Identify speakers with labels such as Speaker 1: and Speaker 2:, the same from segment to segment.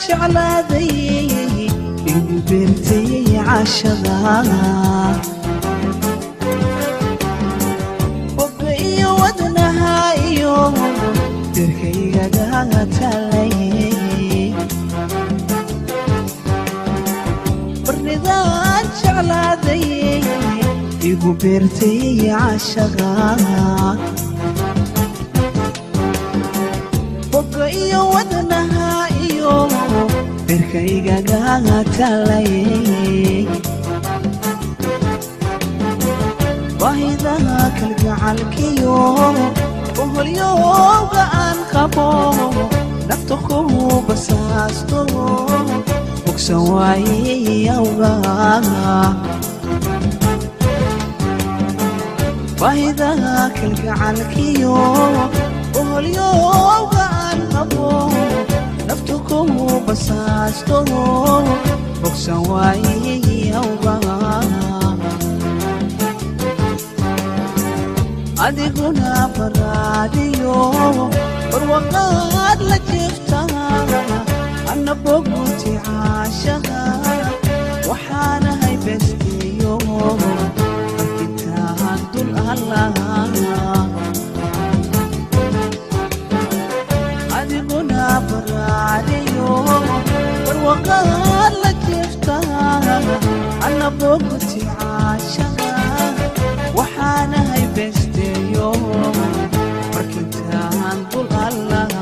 Speaker 1: jeclaaday igu beertay cashada bogga iyo wadnaha iyo dirkaygaga talay barnidaan jeclaaday igu beertay cashada bogga iyo wadnaha iyo dirkaygaga talay bahidaha kalgacalkiyo oholyooga aan qabo nafta ku basaasto bogsan waayey awgaa bahidaha kalgacalkiyo oholyooga aan qabo nafta ku basaasto bogsan waayey awgaa adiguna baraadiyo barwaqaad la jiftaa anna boguti caashaha waxaanahay besteeyo intaan dul allaha adiguna baraadiyo barwaqaad la jiftaa anna boguti caashaha waxaanahay besteeyo markintaan dul allaha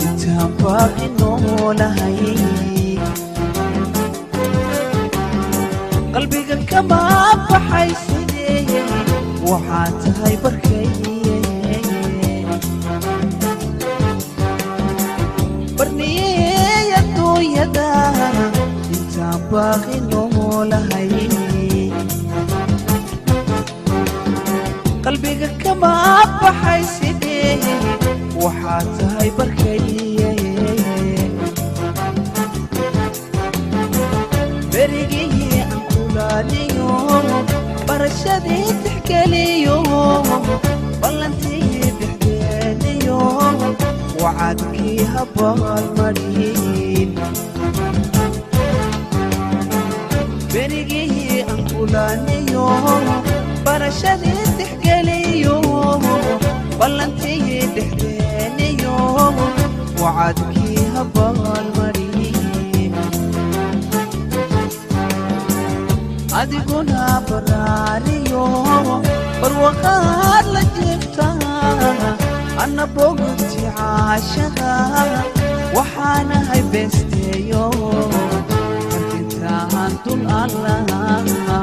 Speaker 1: intaan baaqi noolahay qalbiga kama baxay sidee waxaad tahay barkaye barniyey adduunyada intaan baaqi noolahay qalbiga kama baxay sidee waxaad tahay barkaye berigii aan kulaaniyo barashadii tixgeliyo ballantii dhexdeeniyo wacadkii habaalmarin berigii aan kulaaniyo barashadii tixgeliyo ballantii dhexdeeniyo wacadkii habaalmarin adiguna baraariyo barwaqaad la jiftaa anna boguti caashaha waxaanahay besteeyo markintaan dul allaha